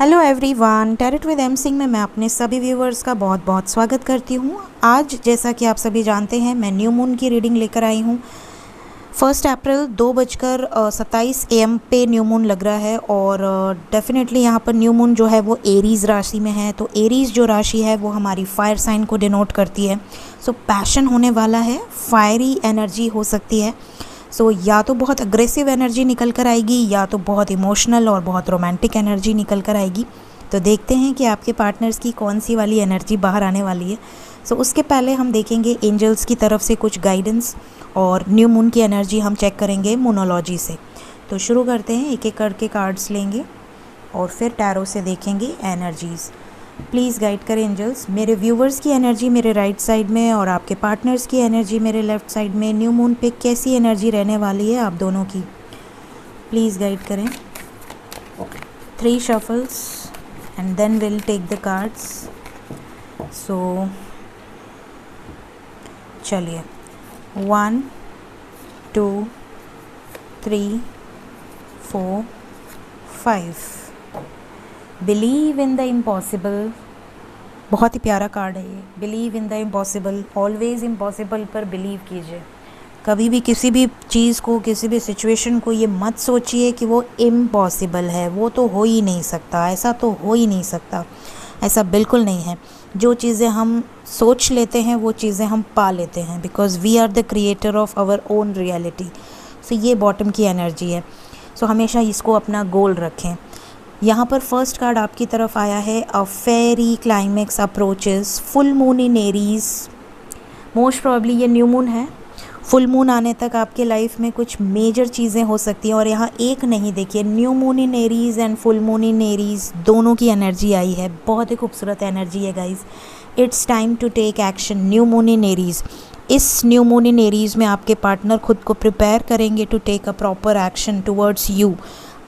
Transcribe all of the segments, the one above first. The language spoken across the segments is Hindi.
Hello everyone, tarot with M Singh में मैं अपने सभी व्यूवर्स का बहुत बहुत स्वागत करती हूँ। आज जैसा कि आप सभी जानते हैं, मैं न्यू मून की रीडिंग लेकर आई हूँ। 1 अप्रैल 2:27 AM पे न्यू मून लग रहा है और डेफिनेटली यहाँ पर न्यू मून जो है वो एरीज़ राशि में है। तो एरीज़ जो राशि है वो हमारी फायर साइन को डिनोट करती है। सो पैशन होने वाला है, फायरी एनर्जी हो सकती है। सो या तो बहुत अग्रेसिव एनर्जी निकल कर आएगी या तो बहुत इमोशनल और बहुत रोमांटिक एनर्जी निकल कर आएगी। तो देखते हैं कि आपके पार्टनर्स की कौन सी वाली एनर्जी बाहर आने वाली है। सो उसके पहले हम देखेंगे एंजल्स की तरफ से कुछ गाइडेंस और न्यू मून की एनर्जी हम चेक करेंगे मोनोलॉजी से। तो शुरू करते हैं, एक एक करके कार्ड्स लेंगे और फिर टैरो से देखेंगे एनर्जीज़। प्लीज़ गाइड करें एंजल्स। मेरे व्यूवर्स की एनर्जी मेरे राइट साइड में और आपके पार्टनर्स की एनर्जी मेरे लेफ़्ट साइड में। न्यू मून पे कैसी एनर्जी रहने वाली है आप दोनों की, प्लीज़ गाइड करें। 3 shuffles and then we'll take the cards. So चलिए 1 2 3 4 5। बिलीव इन द इम्पॉसिबल, बहुत ही प्यारा कार्ड है ये। Believe in the impossible, always impossible पर बिलीव कीजिए। कभी भी किसी भी चीज़ को, किसी भी सिचुएशन को ये मत सोचिए कि वो इम्पॉसिबल है, वो तो हो ही नहीं सकता, ऐसा तो हो ही नहीं सकता। ऐसा बिल्कुल नहीं है। जो चीज़ें हम सोच लेते हैं वो चीज़ें हम पा लेते हैं, because we are the creator of our own reality. So ये बॉटम की एनर्जी है। सो हमेशा इसको अपना गोल रखें। यहाँ पर फर्स्ट कार्ड आपकी तरफ आया है, a fiery climax approaches, full moon in Aries. Most probably ये न्यू मून है। फुल मून आने तक आपके लाइफ में कुछ मेजर चीज़ें हो सकती हैं और यहाँ एक नहीं, देखिए new moon in Aries and full moon in Aries दोनों की एनर्जी आई है। बहुत ही खूबसूरत एनर्जी है guys. It's time to take action. New moon in Aries, इस न्यू मून इन एरीज में आपके पार्टनर खुद को प्रिपेयर करेंगे to take a proper action towards you.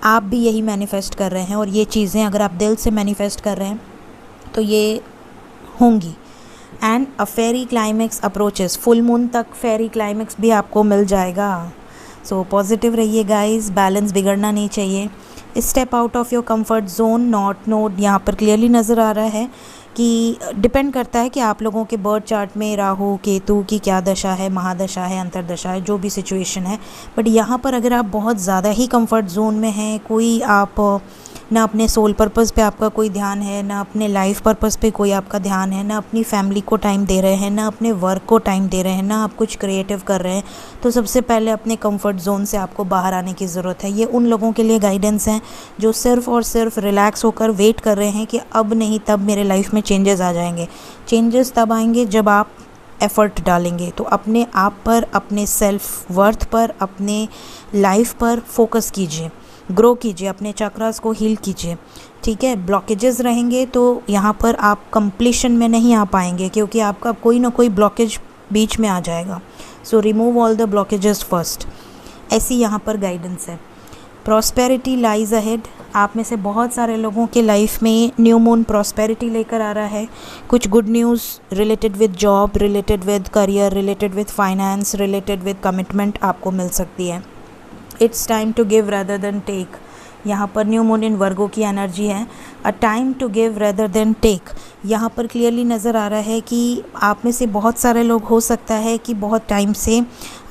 आप भी यही मैनिफेस्ट कर रहे हैं और ये चीज़ें अगर आप दिल से मैनिफेस्ट कर रहे हैं तो ये होंगी। And a fiery climax approaches, full moon तक फेरी क्लाइमेक्स भी आपको मिल जाएगा। सो पॉजिटिव रहिए गाइस, बैलेंस बिगड़ना नहीं चाहिए। Step out of your comfort zone, not note यहाँ पर क्लियरली नज़र आ रहा है कि डिपेंड करता है कि आप लोगों के बर्थ चार्ट में राहु केतु की क्या दशा है, महादशा है, अंतरदशा है, जो भी सिचुएशन है। बट यहाँ पर अगर आप बहुत ज़्यादा ही कंफर्ट जोन में हैं, कोई आप ना अपने सोल पर्पस पे आपका कोई ध्यान है, ना अपने लाइफ पर्पस पे कोई आपका ध्यान है, ना अपनी फैमिली को टाइम दे रहे हैं, ना अपने वर्क को टाइम दे रहे हैं, ना आप कुछ क्रिएटिव कर रहे हैं, तो सबसे पहले अपने कंफर्ट जोन से आपको बाहर आने की ज़रूरत है। ये उन लोगों के लिए गाइडेंस हैं जो सिर्फ़ और सिर्फ रिलैक्स होकर वेट कर रहे हैं कि अब नहीं तब मेरे लाइफ में चेंजेस आ जाएंगे। चेंजेस तब आएंगे जब आप एफ़र्ट डालेंगे। तो अपने आप पर, अपने सेल्फ वर्थ पर, अपने लाइफ पर फोकस कीजिए, ग्रो कीजिए, अपने चक्रास को हील कीजिए। ठीक है, ब्लॉकेजेस रहेंगे तो यहाँ पर आप कंप्लीशन में नहीं आ पाएंगे, क्योंकि आपका कोई ना कोई ब्लॉकेज बीच में आ जाएगा। So remove all the blockages first, ऐसी यहाँ पर गाइडेंस है। प्रॉस्पेरिटी लाइज अहेड, आप में से बहुत सारे लोगों के लाइफ में न्यू मून प्रॉस्पेरिटी लेकर आ रहा है। कुछ good news related with job, related with career, related with finance, related with commitment आपको मिल सकती है। It's time to give rather than take, यहाँ पर न्यू मून इन वर्गो की एनर्जी है। A time to give rather than take, यहाँ पर क्लियरली नज़र आ रहा है कि आप में से बहुत सारे लोग, हो सकता है कि बहुत टाइम से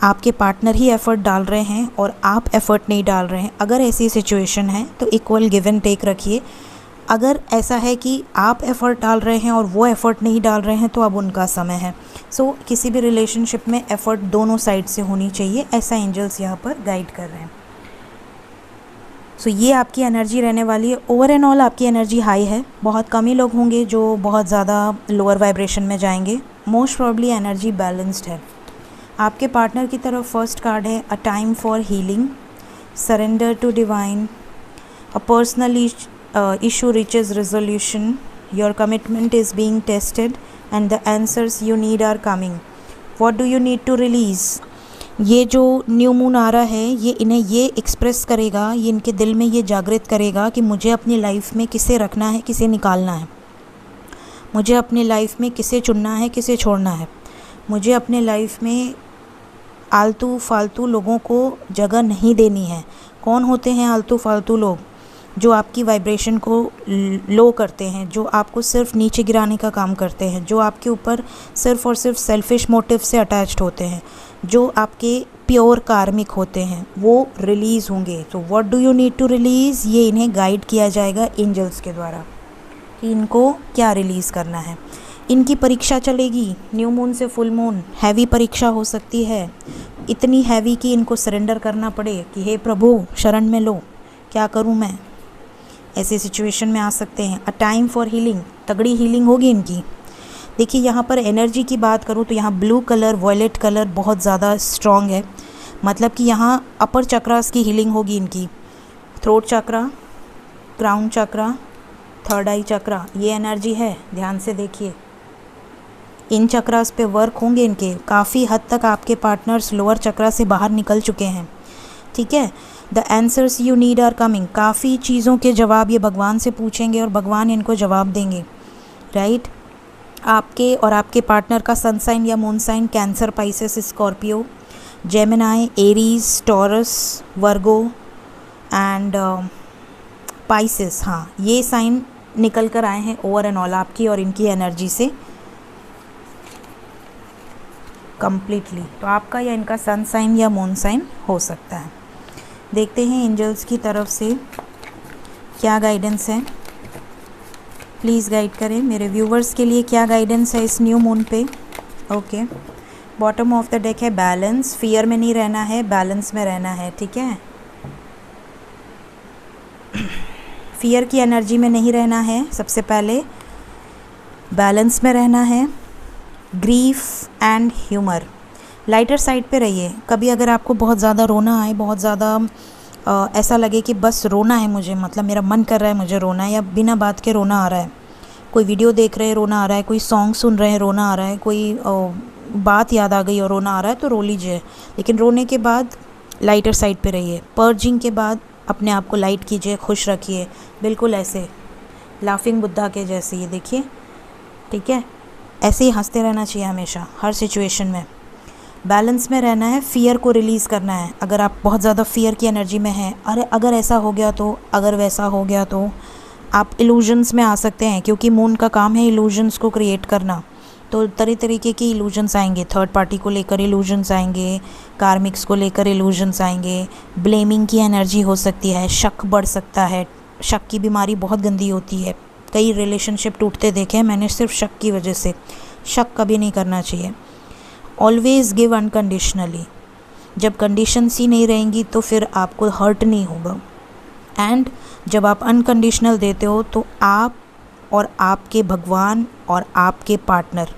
आपके पार्टनर ही एफ़र्ट डाल रहे हैं और आप एफ़र्ट नहीं डाल रहे हैं। अगर ऐसी सिचुएशन है तो इक्वल गिव एंड टेक रखिए। अगर ऐसा है कि आप एफ़र्ट डाल रहे हैं और वो एफ़र्ट नहीं डाल रहे हैं तो अब उनका समय है। सो किसी भी रिलेशनशिप में एफ़र्ट दोनों साइड से होनी चाहिए, ऐसा एंजल्स यहाँ पर गाइड कर रहे हैं। सो ये आपकी एनर्जी रहने वाली है। ओवर एंड ऑल आपकी एनर्जी हाई है। बहुत कम ही लोग होंगे जो बहुत ज़्यादा लोअर वाइब्रेशन में जाएंगे। मोस्ट प्रॉब्ली एनर्जी बैलेंस्ड है। आपके पार्टनर की तरफ फर्स्ट कार्ड है, a time for healing, surrender to divine, a personal issue reaches resolution, your commitment is being tested and the answers you need are coming. What do you need to release? ये जो न्यू मून आ रहा है ये इन्हें ये एक्सप्रेस करेगा, ये इनके दिल में ये जागृत करेगा कि मुझे अपनी लाइफ में किसे रखना है, किसे निकालना है, मुझे अपनी लाइफ में किसे चुनना है, किसे छोड़ना है। मुझे अपने लाइफ में आलतू फालतू लोगों को जगह नहीं देनी है। कौन होते हैं आलतू फालतू लोग? जो आपकी वाइब्रेशन को लो करते हैं, जो आपको सिर्फ नीचे गिराने का काम करते हैं, जो आपके ऊपर सिर्फ और सिर्फ सेल्फिश मोटिव से अटैच्ड होते हैं, जो आपके प्योर कार्मिक होते हैं, वो रिलीज़ होंगे। तो what do you need to release, ये इन्हें गाइड किया जाएगा एंजल्स के द्वारा कि इनको क्या रिलीज़ करना है। इनकी परीक्षा चलेगी, न्यू मून से फुल मून हैवी परीक्षा हो सकती है, इतनी हैवी कि इनको सरेंडर करना पड़े कि हे प्रभु शरण में लो, क्या करूं मैं। ऐसे सिचुएशन में आ सकते हैं। अ टाइम फॉर हीलिंग, तगड़ी हीलिंग होगी इनकी। देखिए यहाँ पर एनर्जी की बात करूँ तो यहाँ ब्लू कलर, वॉयलेट कलर बहुत ज़्यादा स्ट्रॉन्ग है, मतलब कि यहाँ अपर चक्रास की हीलिंग होगी इनकी। थ्रोट चक्रा, क्राउन चक्रा, थर्ड आई चक्रा, ये एनर्जी है, ध्यान से देखिए। इन चक्रास पे वर्क होंगे इनके। काफ़ी हद तक आपके पार्टनर्स लोअर चक्रा से बाहर निकल चुके हैं, ठीक है। The answers you need are coming, काफ़ी चीज़ों के जवाब ये भगवान से पूछेंगे और भगवान इनको जवाब देंगे, राइट। आपके और आपके पार्टनर का सन साइन या moon sign Cancer, Pisces, Scorpio, Gemini, Aries, Taurus, Virgo and Pisces, हाँ ये साइन निकल कर आए हैं ओवर एंड ऑल आपकी और इनकी एनर्जी से कम्प्लीटली। तो आपका या इनका सन साइन या मून साइन हो सकता है। देखते हैं एंजल्स की तरफ से क्या गाइडेंस है। प्लीज़ गाइड करें मेरे व्यूवर्स के लिए, क्या गाइडेंस है इस न्यू मून पे। Okay, bottom of the deck है बैलेंस, फियर में नहीं रहना है, बैलेंस में रहना है, ठीक है। फियर की एनर्जी में नहीं रहना है, सबसे पहले बैलेंस में रहना है। Grief and humour, lighter side पे रहिए। कभी अगर आपको बहुत ज़्यादा रोना आए, बहुत ज़्यादा ऐसा लगे कि बस रोना है मुझे, मतलब मेरा मन कर रहा है मुझे रोना है, या बिना बात के रोना आ रहा है, कोई वीडियो देख रहे हैं रोना आ रहा है, कोई सॉन्ग सुन रहे हैं रोना आ रहा है, कोई बात याद आ गई और रोना आ रहा है, तो रो लीजिए, लेकिन रोने के बाद लाइटर साइड पे रहिए। पर्जिंग के बाद अपने आप को लाइट कीजिए, खुश रखिए, बिल्कुल ऐसे लाफिंग बुद्धा के जैसे, ये देखिए, ठीक है। ऐसे ही हंसते रहना चाहिए हमेशा, हर सिचुएशन में। बैलेंस में रहना है, फ़ियर को रिलीज़ करना है। अगर आप बहुत ज़्यादा फ़ियर की एनर्जी में हैं, अरे अगर ऐसा हो गया तो, अगर वैसा हो गया तो, आप इल्यूजन्स में आ सकते हैं, क्योंकि मून का काम है इल्यूजन्स को क्रिएट करना। तो तरह तरीके के इल्यूजन्स आएंगे, थर्ड पार्टी को लेकर इल्यूजन्स आएंगे, कार्मिक्स को लेकर इल्यूजन्स आएंगे, ब्लेमिंग की एनर्जी हो सकती है, शक बढ़ सकता है। शक की बीमारी बहुत गंदी होती है, कई रिलेशनशिप टूटते देखे हैं मैंने सिर्फ शक की वजह से। शक कभी नहीं करना चाहिए। ऑलवेज़ गिव अनकंडीशनली, जब कंडीशंस ही नहीं रहेंगी तो फिर आपको हर्ट नहीं होगा। एंड जब आप अनकंडीशनल देते हो तो आप और आपके भगवान और आपके पार्टनर,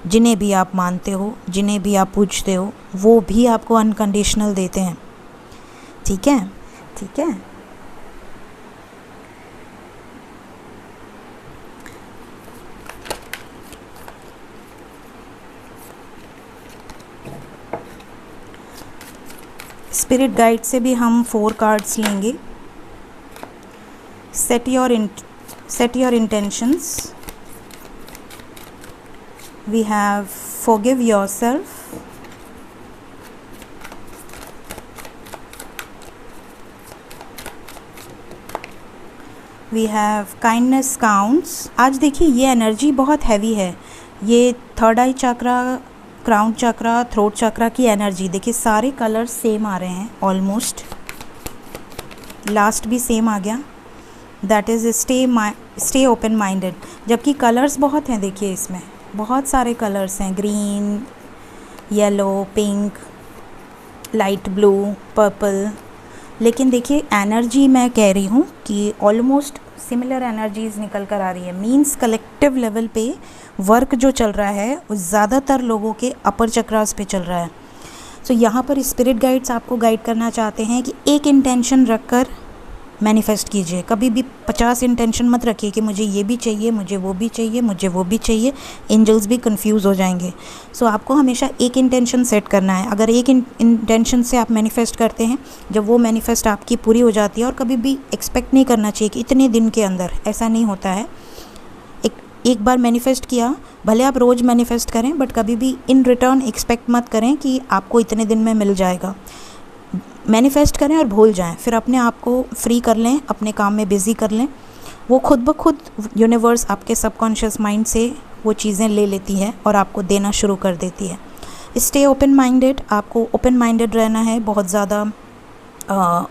जिन्हें भी आप मानते हो, जिन्हें भी आप पूछते हो, वो भी आपको अनकंडीशनल देते हैं, ठीक है, ठीक है। स्पिरिट गाइड से भी हम 4 कार्ड्स लेंगे। Set your intentions. We have forgive yourself, we have kindness counts. आज देखिए ये एनर्जी बहुत हैवी है, ये third eye chakra, crown chakra, throat chakra की एनर्जी। देखिए सारे कलर्स सेम आ रहे हैं ऑलमोस्ट, लास्ट भी सेम आ गया, that is stay open minded. जबकि कलर्स बहुत हैं, देखिए इसमें बहुत सारे कलर्स हैं, green, yellow, pink, light blue, purple. लेकिन देखिए एनर्जी मैं कह रही हूँ कि ऑलमोस्ट सिमिलर एनर्जीज निकल कर आ रही है। मींस कलेक्टिव लेवल पे वर्क जो चल रहा है वो ज़्यादातर लोगों के अपर चक्रास पे चल रहा है। सो यहाँ पर स्पिरिट गाइड्स आपको गाइड करना चाहते हैं कि एक इंटेंशन रखकर मैनिफेस्ट कीजिए। कभी भी 50 इंटेंशन मत रखिए कि मुझे ये भी चाहिए, मुझे वो भी चाहिए, मुझे वो भी चाहिए, एंजल्स भी कंफ्यूज हो जाएंगे। सो आपको हमेशा एक इंटेंशन सेट करना है। अगर एक इंटेंशन से आप मैनिफेस्ट करते हैं, जब वो मैनिफेस्ट आपकी पूरी हो जाती है, और कभी भी एक्सपेक्ट नहीं करना चाहिए कि इतने दिन के अंदर, ऐसा नहीं होता है। एक बार मैनिफेस्ट किया, भले आप रोज़ मैनिफेस्ट करें, बट कभी भी इन रिटर्न एक्सपेक्ट मत करें कि आपको इतने दिन में मिल जाएगा। मैनिफेस्ट करें और भूल जाएं, फिर अपने आप को फ्री कर लें, अपने काम में बिज़ी कर लें। वो खुद ब खुद यूनिवर्स आपके सबकॉन्शियस माइंड से वो चीज़ें ले लेती है और आपको देना शुरू कर देती है। स्टे ओपन माइंडेड, आपको ओपन माइंडेड रहना है, बहुत ज़्यादा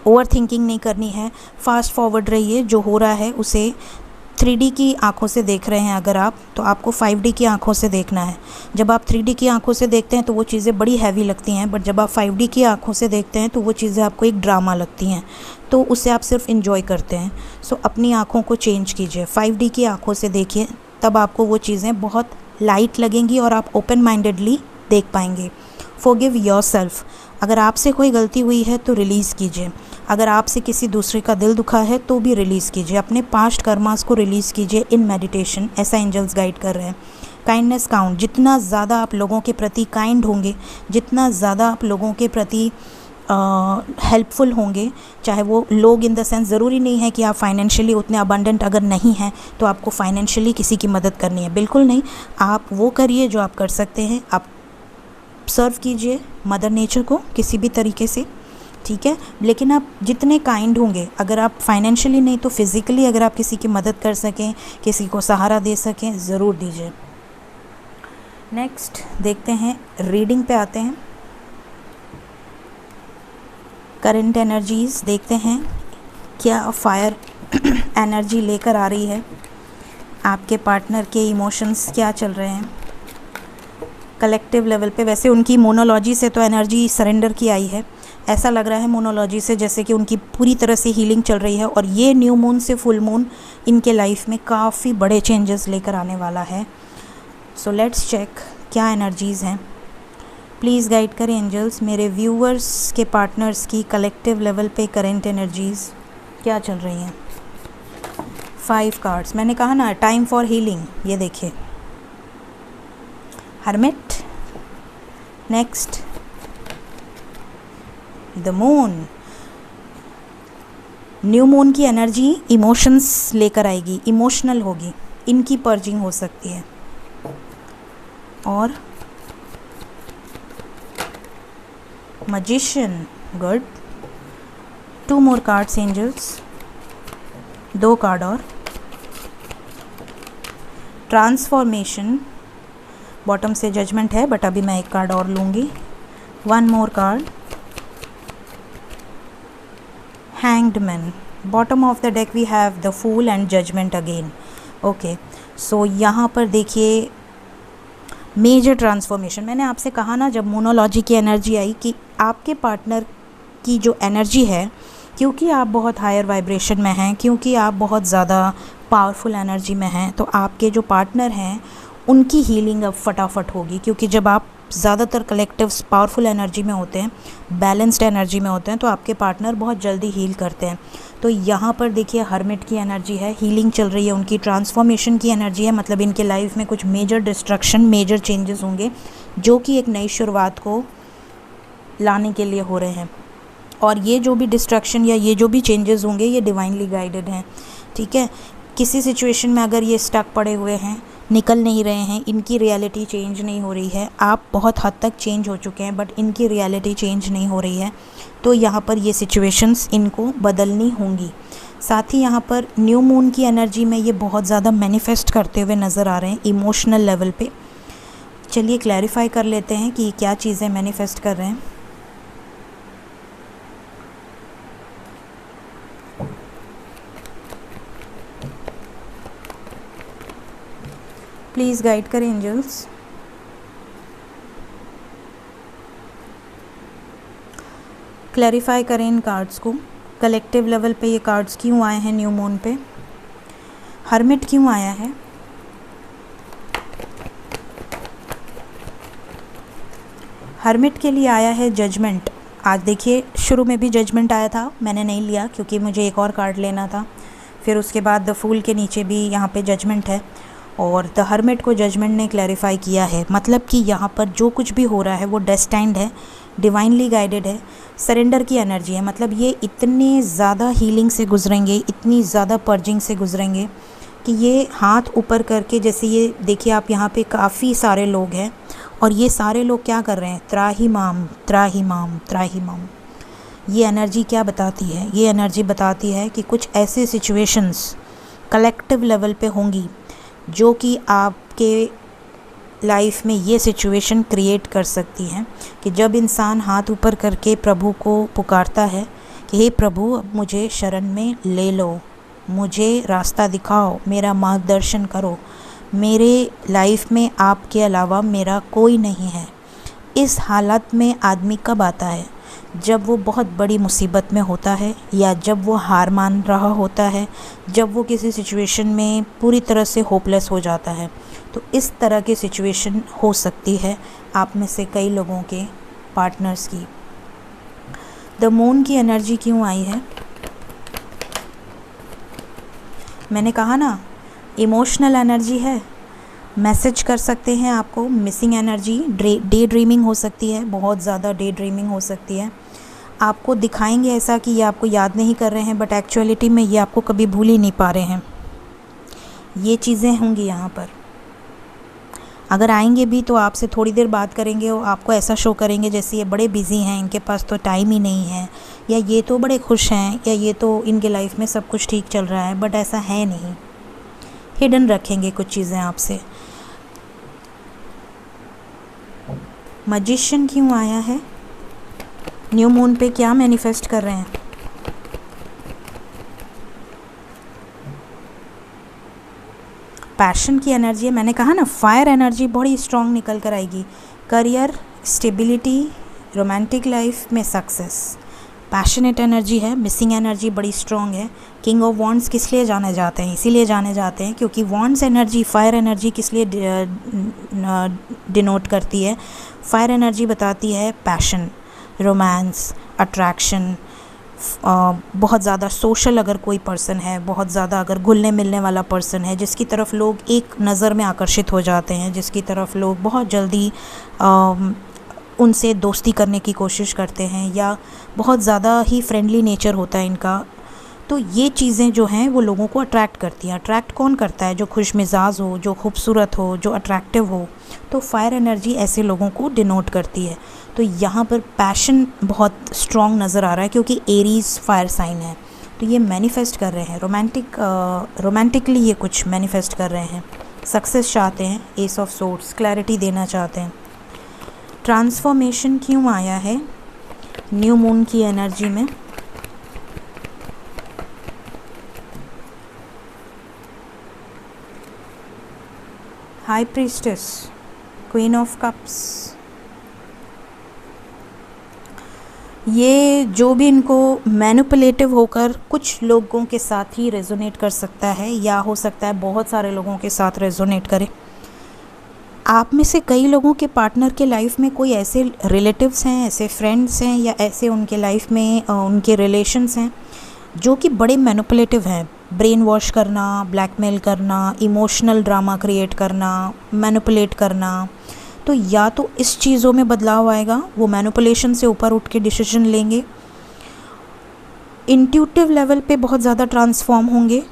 ओवर थिंकिंग नहीं करनी है। फास्ट फॉरवर्ड रहिए, जो हो रहा है उसे 3D की आंखों से देख रहे हैं अगर आप, तो आपको 5D की आंखों से देखना है। जब आप 3D की आंखों से देखते हैं तो वो चीज़ें बड़ी हैवी लगती हैं, बट जब आप 5D की आंखों से देखते हैं तो वो चीज़ें आपको एक ड्रामा लगती हैं, तो उसे आप सिर्फ इन्जॉय करते हैं। सो अपनी आंखों को चेंज कीजिए, 5D की आंखों से देखिए, तब आपको वो चीज़ें बहुत लाइट लगेंगी और आप ओपन माइंडेडली देख पाएंगे। फॉरगिव योरसेल्फ, अगर आपसे कोई गलती हुई है तो रिलीज़ कीजिए। अगर आपसे किसी दूसरे का दिल दुखा है तो भी रिलीज़ कीजिए। अपने पास्ट कर्मास को रिलीज़ कीजिए इन मेडिटेशन, ऐसा एंजल्स गाइड कर रहे हैं। काइंडनेस काउंट, जितना ज़्यादा आप लोगों के प्रति काइंड होंगे, जितना ज़्यादा आप लोगों के प्रति हेल्पफुल होंगे, चाहे वो लोग इन द सेंस, ज़रूरी नहीं है कि आप फाइनेंशियली उतने अबंडेंट अगर नहीं हैं तो आपको फाइनेंशियली किसी की मदद करनी है, बिल्कुल नहीं। आप वो करिए जो आप कर सकते हैं। आप सर्व कीजिए मदर नेचर को किसी भी तरीके से, ठीक है। लेकिन आप जितने काइंड होंगे, अगर आप फाइनेंशियली नहीं तो फिज़िकली अगर आप किसी की मदद कर सकें, किसी को सहारा दे सकें, ज़रूर दीजिए। नेक्स्ट देखते हैं, रीडिंग पे आते हैं। करंट एनर्जीज़ देखते हैं क्या फायर एनर्जी लेकर आ रही है, आपके पार्टनर के इमोशंस क्या चल रहे हैं कलेक्टिव लेवल पे। वैसे उनकी मोनोलॉजी से तो एनर्जी सरेंडर की आई है, ऐसा लग रहा है मोनोलॉजी से जैसे कि उनकी पूरी तरह से हीलिंग चल रही है, और ये न्यू मून से फुल मून इनके लाइफ में काफ़ी बड़े चेंजेस लेकर आने वाला है। सो लेट्स चेक क्या एनर्जीज़ हैं। प्लीज़ गाइड करें एंजल्स, मेरे व्यूअर्स के पार्टनर्स की कलेक्टिव लेवल पे करंट एनर्जीज़ क्या चल रही हैं। 5 कार्ड्स, मैंने कहा ना टाइम फॉर हीलिंग, ये देखिए hermit, next the moon. New moon की एनर्जी इमोशंस लेकर आएगी, इमोशनल होगी, इनकी पर्जिंग हो सकती है। और magician, good. 2 more cards angels, 2 card और। ट्रांसफॉर्मेशन, बॉटम से जजमेंट है बट अभी मैं 1 कार्ड और लूँगी। 1 more card, hanged man. Bottom of the deck we have the fool and judgement again. Okay, so यहाँ पर देखिए मेजर ट्रांसफॉर्मेशन। मैंने आपसे कहा ना जब मोनोलॉजी की एनर्जी आई कि आपके पार्टनर की जो एनर्जी है, क्योंकि आप बहुत हायर वाइब्रेशन में हैं, क्योंकि आप बहुत ज़्यादा पावरफुल एनर्जी में हैं, तो आपके जो पार्टनर हैं उनकी हीलिंग अब फटाफट होगी। क्योंकि जब आप ज़्यादातर कलेक्टिव पावरफुल एनर्जी में होते हैं, बैलेंस्ड एनर्जी में होते हैं, तो आपके पार्टनर बहुत जल्दी हील करते हैं। तो यहाँ पर देखिए हर्मिट की एनर्जी है, हीलिंग चल रही है उनकी, ट्रांसफॉर्मेशन की एनर्जी है, मतलब इनके लाइफ में कुछ मेजर डिस्ट्रक्शन, मेजर चेंजेस होंगे जो कि एक नई शुरुआत को लाने के लिए हो रहे हैं। और ये जो भी डिस्ट्रक्शन या ये जो भी चेंजेस होंगे ये डिवाइनली गाइडेड हैं, ठीक है। किसी सिचुएशन में अगर ये स्टक पड़े हुए हैं, निकल नहीं रहे हैं, इनकी रियलिटी चेंज नहीं हो रही है, आप बहुत हद तक चेंज हो चुके हैं बट इनकी रियलिटी चेंज नहीं हो रही है, तो यहाँ पर ये सिचुएशंस इनको बदलनी होंगी। साथ ही यहाँ पर न्यू मून की एनर्जी में ये बहुत ज़्यादा मैनिफेस्ट करते हुए नज़र आ रहे हैं इमोशनल लेवल पे। चलिए क्लैरिफाई कर लेते हैं कि क्या चीज़ें मैनिफेस्ट कर रहे हैं। प्लीज़ गाइड करें एंजल्स। क्लैरिफाई करें इन कार्ड्स को, कलेक्टिव लेवल पे ये कार्ड्स क्यों आए हैं न्यू मून पे, हर्मिट क्यों आया है, हर्मिट के लिए आया है जजमेंट। आज देखिए शुरू में भी जजमेंट आया था, मैंने नहीं लिया क्योंकि मुझे एक और कार्ड लेना था। फिर उसके बाद द फूल के नीचे भी यहाँ पे जजमेंट है और द हर्मिट को जजमेंट ने क्लैरिफाई किया है, मतलब कि यहाँ पर जो कुछ भी हो रहा है वो डेस्टाइंड है, डिवाइनली गाइडेड है, सरेंडर की एनर्जी है। मतलब ये इतने ज़्यादा हीलिंग से गुजरेंगे, इतनी ज़्यादा पर्जिंग से गुजरेंगे कि ये हाथ ऊपर करके, जैसे ये देखिए आप यहाँ पे काफ़ी सारे लोग हैं और ये सारे लोग क्या कर रहे हैं, त्राही माम त्राही माम त्राही माम। ये एनर्जी क्या बताती है? ये एनर्जी बताती है कि कुछ ऐसे सिचुएशंस कलेक्टिव लेवल पे होंगी जो कि आपके लाइफ में ये सिचुएशन क्रिएट कर सकती हैं कि जब इंसान हाथ ऊपर करके प्रभु को पुकारता है कि हे प्रभु, अब मुझे शरण में ले लो, मुझे रास्ता दिखाओ, मेरा मार्गदर्शन करो, मेरे लाइफ में आपके अलावा मेरा कोई नहीं है। इस हालत में आदमी कब आता है? जब वो बहुत बड़ी मुसीबत में होता है, या जब वो हार मान रहा होता है, जब वो किसी सिचुएशन में पूरी तरह से होपलेस हो जाता है। तो इस तरह की सिचुएशन हो सकती है आप में से कई लोगों के पार्टनर्स की। द मून की एनर्जी क्यों आई है? मैंने कहा ना, इमोशनल एनर्जी है, मैसेज कर सकते हैं आपको। मिसिंग एनर्जी, डे ड्रीमिंग हो सकती है, बहुत ज़्यादा डे ड्रीमिंग हो सकती है। आपको दिखाएंगे ऐसा कि ये आपको याद नहीं कर रहे हैं, बट एक्चुअलिटी में ये आपको कभी भूल ही नहीं पा रहे हैं। ये चीज़ें होंगी यहाँ पर। अगर आएंगे भी तो आपसे थोड़ी देर बात करेंगे और आपको ऐसा शो करेंगे जैसे ये बड़े बिजी हैं, इनके पास तो टाइम ही नहीं है, या ये तो बड़े खुश हैं, या ये तो इनके लाइफ में सब कुछ ठीक चल रहा है, बट ऐसा है नहीं। हिडन रखेंगे कुछ चीज़ें आपसे। मैजिशियन क्यों आया है? न्यू मून पे क्या मैनिफेस्ट कर रहे हैं? पैशन की एनर्जी है। मैंने कहा ना, फायर एनर्जी बड़ी स्ट्रॉन्ग निकल कर आएगी। करियर, स्टेबिलिटी, रोमांटिक लाइफ में सक्सेस। पैशनेट एनर्जी है, मिसिंग एनर्जी बड़ी स्ट्रॉन्ग है। किंग ऑफ वॉन्ड्स किस लिए जाने जाते हैं? इसीलिए जाने जाते हैं क्योंकि वॉन्ड्स एनर्जी, फायर एनर्जी किस लिए डिनोट करती है? फायर एनर्जी बताती है पैशन, रोमांस, अट्रैक्शन, बहुत ज़्यादा सोशल अगर कोई पर्सन है, बहुत ज़्यादा अगर घुलने मिलने वाला पर्सन है, जिसकी तरफ लोग एक नज़र में आकर्षित हो जाते हैं, जिसकी तरफ लोग बहुत जल्दी उनसे दोस्ती करने की कोशिश करते हैं, या बहुत ज़्यादा ही फ्रेंडली नेचर होता है इनका। तो ये चीज़ें जो हैं वो लोगों को अट्रैक्ट करती हैं। अट्रैक्ट कौन करता है? जो खुश मिजाज हो, जो खूबसूरत हो, जो अट्रैक्टिव हो। तो फायर एनर्जी ऐसे लोगों को डिनोट करती है। तो यहाँ पर पैशन बहुत स्ट्रॉन्ग नज़र आ रहा है क्योंकि एरीज फायर साइन है। तो ये मैनिफेस्ट कर रहे हैं, रोमांटिकली ये कुछ मैनिफेस्ट कर रहे हैं। सक्सेस चाहते हैं, एस ऑफ सोर्ड्स, क्लैरिटी देना चाहते हैं। ट्रांसफॉर्मेशन क्यों आया है न्यू मून की एनर्जी में? High priestess, queen of cups. ये जो भी इनको मैनिपुलेटिव होकर कुछ लोगों के साथ ही रेजोनेट कर सकता है, या हो सकता है बहुत सारे लोगों के साथ रेजोनेट करे। आप में से कई लोगों के पार्टनर के लाइफ में कोई ऐसे रिलेटिव्स हैं, ऐसे फ्रेंड्स हैं, या ऐसे उनके लाइफ में उनके रिलेशंस हैं जो कि बड़े मैनिपुलेटिव हैं। ब्रेन वॉश करना, ब्लैकमेल करना, इमोशनल ड्रामा क्रिएट करना, मैनिपुलेट करना। तो या तो इस चीज़ों में बदलाव आएगा, वो मैनिपुलेशन से ऊपर उठ के डिसीजन लेंगे, इंट्यूटिव लेवल पे बहुत ज़्यादा ट्रांसफॉर्म होंगे,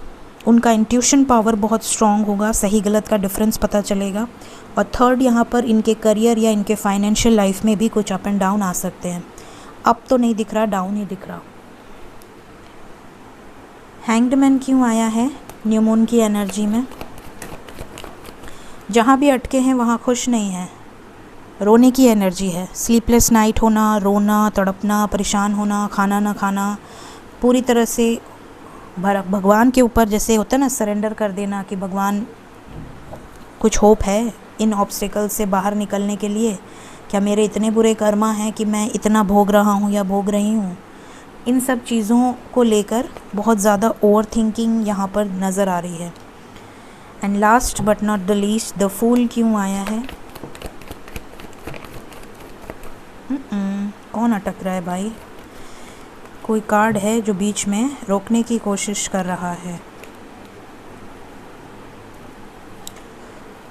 उनका इंट्यूशन पावर बहुत स्ट्रॉन्ग होगा, सही गलत का डिफरेंस पता चलेगा। और थर्ड, यहाँ पर इनके करियर या इनके फाइनेंशियल लाइफ में भी कुछ अप एंड डाउन आ सकते हैं। अप तो नहीं दिख रहा, डाउन ही दिख रहा। हैंग्ड मैन क्यों आया है न्यू मून की एनर्जी में? जहाँ भी अटके हैं वहाँ खुश नहीं है, रोने की एनर्जी है। स्लीपलेस नाइट होना, रोना, तड़पना, परेशान होना, खाना ना खाना, पूरी तरह से भगवान के ऊपर जैसे होता है ना, सरेंडर कर देना कि भगवान कुछ होप है इन ऑब्स्टिकल से बाहर निकलने के लिए? क्या मेरे इतने बुरे कर्मा हैं कि मैं इतना भोग रहा हूँ या भोग रही हूँ? इन सब चीज़ों को लेकर बहुत ज़्यादा ओवर थिंकिंग यहाँ पर नज़र आ रही है। And last but not the least, the fool क्यों आया है? कौन अटक रहा है भाई? कोई कार्ड है जो बीच में रोकने की कोशिश कर रहा है।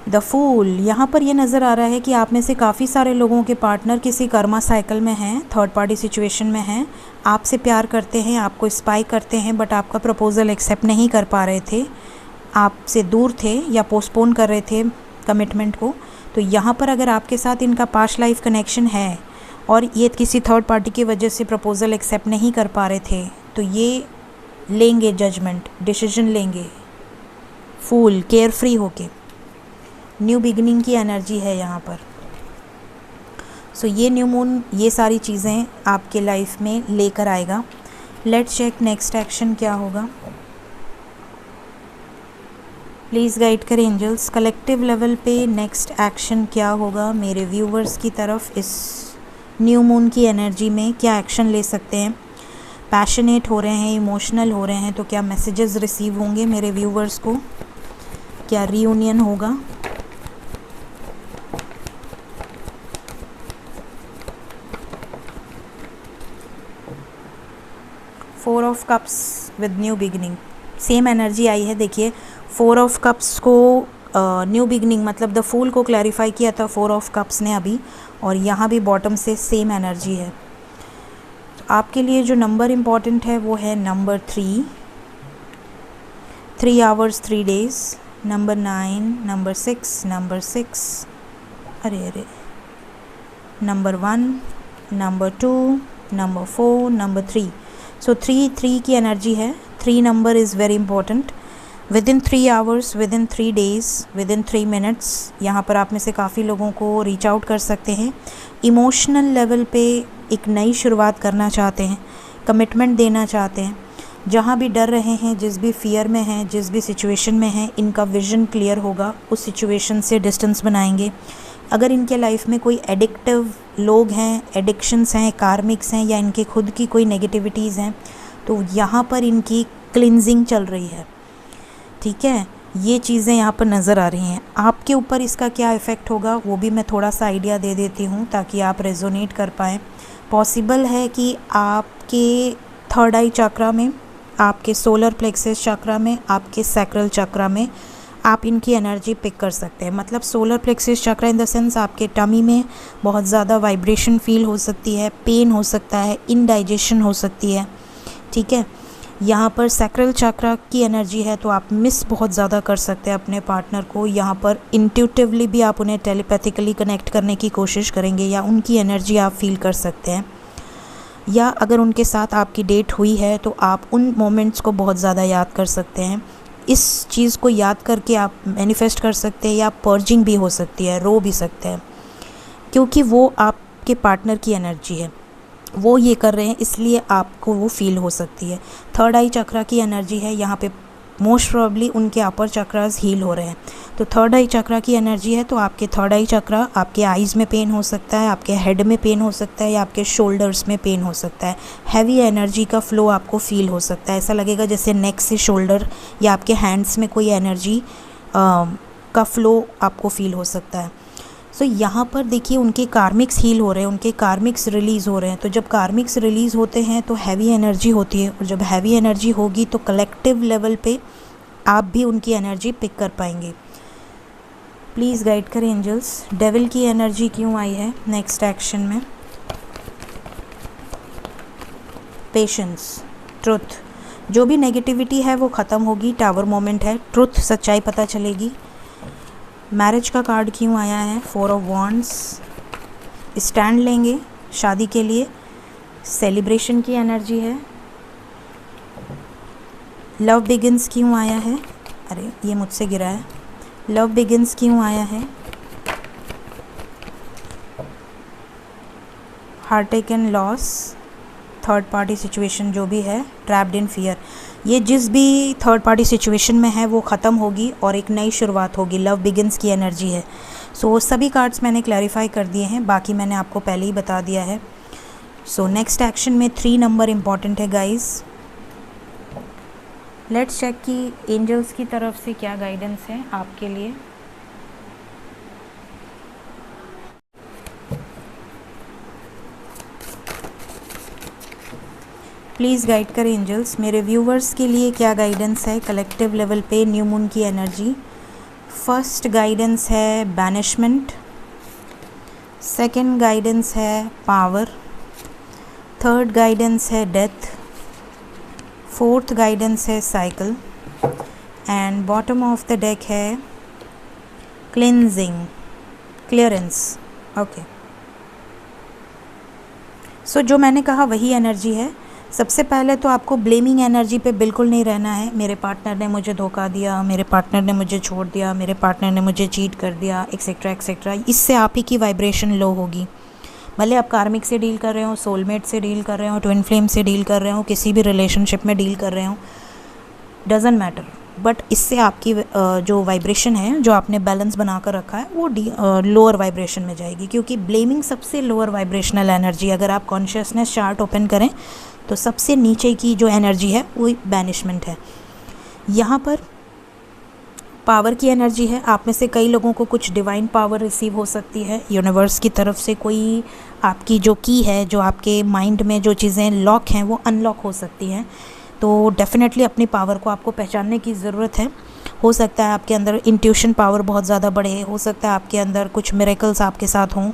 द फूल, यहाँ पर ये नज़र आ रहा है कि आप में से काफ़ी सारे लोगों के पार्टनर किसी कर्मा साइकिल में हैं, थर्ड पार्टी सिचुएशन में हैं, आपसे प्यार करते हैं, आपको स्पाई करते हैं, बट आपका प्रपोज़ल एक्सेप्ट नहीं कर पा रहे थे, आपसे दूर थे या पोस्टपोन कर रहे थे कमिटमेंट को। तो यहाँ पर अगर आपके साथ इनका पास्ट लाइफ कनेक्शन है और ये किसी थर्ड पार्टी की वजह से प्रपोज़ल एक्सेप्ट नहीं कर पा रहे थे, तो ये लेंगे जजमेंट, डिसीजन लेंगे फूल, केयर फ्री होके। न्यू बिगिनिंग की एनर्जी है यहाँ पर। सो ये न्यू मून ये सारी चीज़ें आपके लाइफ में लेकर आएगा। लेट्स चेक नेक्स्ट एक्शन क्या होगा। प्लीज़ गाइड करें एंजल्स, कलेक्टिव लेवल पे नेक्स्ट एक्शन क्या होगा मेरे व्यूवर्स की तरफ। इस न्यू मून की एनर्जी में क्या एक्शन ले सकते हैं। पैशनेट हो रहे हैं, इमोशनल हो रहे हैं, तो क्या मैसेजेस रिसीव होंगे मेरे व्यूवर्स को, क्या रीयूनियन होगा। Four of cups with new beginning, same energy आई है। देखिए फोर ऑफ कप्स को न्यू बिगिनिंग मतलब द फूल को क्लैरिफाई किया था फोर ऑफ कप्स ने अभी, और यहाँ भी बॉटम से सेम एनर्जी है। आपके लिए जो नंबर इम्पॉर्टेंट है वो है number 3, 3 hours 3 days, number 9, number 6, number 6, अरे नंबर 1, नंबर 2, नंबर 4, नंबर 3। सो 3 की एनर्जी है। 3 number is very important. With in 3 hours, with in 3 days, with in 3 minutes यहाँ पर आप में से काफ़ी लोगों को रीच आउट कर सकते हैं। इमोशनल लेवल पे एक नई शुरुआत करना चाहते हैं, कमिटमेंट देना चाहते हैं। जहाँ भी डर रहे हैं, जिस भी फियर में हैं, जिस भी सिचुएशन में हैं, इनका विजन क्लियर होगा, उस सिचुएशन से डिस्टेंस बनाएंगे। अगर इनके लाइफ में कोई एडिक्टिव लोग हैं, एडिक्शंस हैं, कार्मिक्स हैं, या इनके खुद की कोई नेगेटिविटीज़ हैं, तो यहाँ पर इनकी क्लिनजिंग चल रही है। ठीक है, ये चीज़ें यहाँ पर नज़र आ रही हैं। आपके ऊपर इसका क्या इफ़ेक्ट होगा वो भी मैं थोड़ा सा आइडिया दे देती हूँ ताकि आप रेजोनेट कर पाएँ। पॉसिबल है कि आपके थर्ड आई चक्रा में, आपके सोलर प्लेक्सस चक्रा में, आपके सैक्रल चक्रा में आप इनकी एनर्जी पिक कर सकते हैं। मतलब solar plexus chakra in the sense आपके टमी में बहुत ज़्यादा वाइब्रेशन फील हो सकती है, पेन हो सकता है, इनडाइजेशन हो सकती है। ठीक है, यहाँ पर सैक्रल चक्रा की एनर्जी है, तो आप मिस बहुत ज़्यादा कर सकते हैं अपने पार्टनर को। यहाँ पर इंट्यूटिवली भी आप उन्हें टेलीपैथिकली कनेक्ट करने की कोशिश करेंगे, या उनकी एनर्जी आप फील कर सकते हैं। या अगर उनके साथ आपकी डेट हुई है तो आप उन मोमेंट्स को बहुत ज़्यादा याद कर सकते हैं। इस चीज़ को याद करके आप मैनिफेस्ट कर सकते हैं, या पर्जिंग भी हो सकती है, रो भी सकते हैं, क्योंकि वो आपके पार्टनर की एनर्जी है, वो ये कर रहे हैं, इसलिए आपको वो फील हो सकती है। थर्ड आई चक्रा की एनर्जी है, यहाँ पे मोस्ट प्रोबेबली उनके अपर चक्रास हील हो रहे हैं। तो थर्ड आई चक्रा की एनर्जी है, तो आपके थर्ड आई चक्रा, आपके आईज़ में पेन हो सकता है, आपके हेड में पेन हो सकता है, या आपके शोल्डर्स में पेन हो सकता है। हैवी एनर्जी का फ्लो आपको फील हो सकता है। ऐसा लगेगा जैसे नेक से शोल्डर या आपके हैंड्स में कोई एनर्जी का फ्लो आपको फील हो सकता है। सो यहाँ पर देखिए उनके कार्मिक्स हील हो रहे हैं, उनके कार्मिक्स रिलीज़ हो रहे हैं। तो जब कार्मिक्स रिलीज़ होते हैं तो हैवी एनर्जी होती है, और जब हैवी एनर्जी होगी तो कलेक्टिव लेवल पे आप भी उनकी एनर्जी पिक कर पाएंगे। प्लीज़ गाइड करें एंजल्स, डेविल की एनर्जी क्यों आई है नेक्स्ट एक्शन में। पेशेंस, ट्रुथ, जो भी नेगेटिविटी है वो ख़त्म होगी, टावर मोमेंट है, ट्रुथ, सच्चाई पता चलेगी। मैरिज का कार्ड क्यों आया है, 4 ऑफ वॉन्ड्स, स्टैंड लेंगे शादी के लिए, सेलिब्रेशन की एनर्जी है। लव बिगिंस क्यों आया है, अरे ये मुझसे गिरा है, लव बिगिंस क्यों आया है। Heart taken, loss, third party situation जो भी है, ट्रैप्ड इन फियर, ये जिस भी थर्ड पार्टी सिचुएशन में है वो ख़त्म होगी और एक नई शुरुआत होगी। लव बिगिंस की एनर्जी है। सो सभी कार्ड्स मैंने क्लैरिफाई कर दिए हैं, बाकी मैंने आपको पहले ही बता दिया है। सो नेक्स्ट एक्शन में 3 नंबर इम्पॉर्टेंट है गाइस। लेट्स चेक कि एंजल्स की तरफ से क्या गाइडेंस है आपके लिए। प्लीज़ गाइड करें एंजल्स, मेरे व्यूवर्स के लिए क्या गाइडेंस है कलेक्टिव लेवल पे न्यू मून की एनर्जी। फर्स्ट गाइडेंस है बैनिशमेंट, सेकंड गाइडेंस है पावर, थर्ड गाइडेंस है डेथ, फोर्थ गाइडेंस है cycle, and bottom of the deck है क्लिनजिंग, क्लियरेंस। ओके, सो जो मैंने कहा वही एनर्जी है। सबसे पहले तो आपको ब्लेमिंग एनर्जी पे बिल्कुल नहीं रहना है। मेरे पार्टनर ने मुझे धोखा दिया, मेरे पार्टनर ने मुझे छोड़ दिया, मेरे पार्टनर ने मुझे चीट कर दिया, एक्सेट्रा एक्सेट्रा। इससे आप ही की वाइब्रेशन लो होगी। भले आप कार्मिक से डील कर रहे हो, सोलमेट से डील कर रहे हो, ट्विन फ्लेम से डील कर रहे हो, किसी भी रिलेशनशिप में डील कर रहे हो, डजेंट मैटर। बट इससे आपकी जो वाइब्रेशन है, जो आपने बैलेंस बना कर रखा है, वो लोअर वाइब्रेशन में जाएगी। क्योंकि ब्लेमिंग सबसे लोअर वाइब्रेशनल एनर्जी, अगर आप कॉन्शियसनेस चार्ट ओपन करें तो सबसे नीचे की जो एनर्जी है वो बैनिशमेंट है। यहाँ पर पावर की एनर्जी है। आप में से कई लोगों को कुछ डिवाइन पावर रिसीव हो सकती है यूनिवर्स की तरफ से। कोई आपकी जो की है, जो आपके माइंड में जो चीज़ें लॉक हैं वो अनलॉक हो सकती हैं। तो डेफिनेटली अपनी पावर को आपको पहचानने की ज़रूरत है। हो सकता है आपके अंदर इंट्यूशन पावर बहुत ज़्यादा बढ़े, हो सकता है आपके अंदर कुछ मिरेकल्स आपके साथ हों,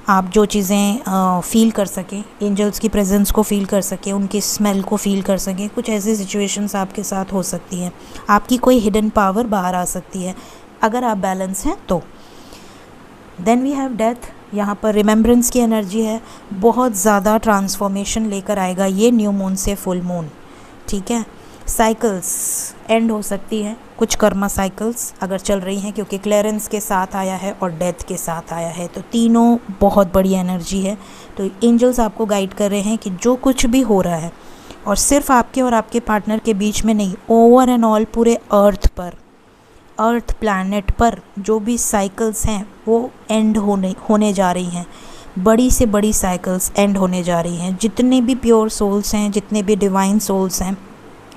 आप जो चीज़ें फ़ील कर सकें, एंजल्स की प्रेजेंस को फ़ील कर सकें, उनकी स्मेल को फ़ील कर सकें। कुछ ऐसी सिचुएशंस आपके साथ हो सकती हैं। आपकी कोई हिडन पावर बाहर आ सकती है अगर आप बैलेंस हैं तो। Then we have death. यहाँ पर रिमेम्बरेंस की एनर्जी है। बहुत ज़्यादा ट्रांसफॉर्मेशन लेकर आएगा ये न्यू मून से फुल मून, ठीक है। साइकिल्स एंड हो सकती है, कुछ कर्मा साइकिल्स अगर चल रही हैं, क्योंकि क्लियरेंस के साथ आया है और डेथ के साथ आया है, तो तीनों बहुत बड़ी एनर्जी है। तो एंजल्स आपको गाइड कर रहे हैं कि जो कुछ भी हो रहा है, और सिर्फ आपके और आपके पार्टनर के बीच में नहीं, ओवर एंड ऑल पूरे अर्थ पर, अर्थ प्लैनेट पर जो भी साइकिल्स हैं वो एंड होने जा रही हैं। बड़ी से बड़ी साइकिल्स एंड होने जा रही हैं। जितने भी प्योर सोल्स हैं, जितने भी डिवाइन सोल्स हैं,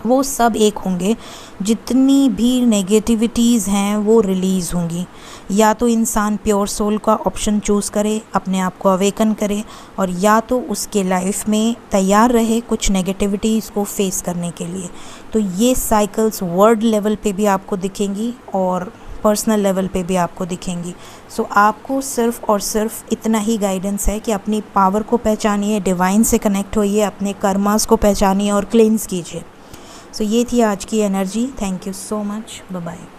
वो सब एक होंगे। जितनी भी नेगेटिविटीज़ हैं वो रिलीज़ होंगी। या तो इंसान प्योर सोल का ऑप्शन चूज़ करे, अपने आप को अवेकन करे, और या तो उसके लाइफ में तैयार रहे कुछ नेगेटिविटीज़ को फेस करने के लिए। तो ये साइकिल्स वर्ल्ड लेवल पे भी आपको दिखेंगी और पर्सनल लेवल पे भी आपको दिखेंगी। सो आपको सिर्फ और सिर्फ इतना ही गाइडेंस है कि अपनी पावर को पहचानिए, डिवाइन से कनेक्ट होइए, अपने कर्मास को पहचानिए और क्लेंस कीजिए। सो ये थी आज की energy. Thank you so much. Bye bye.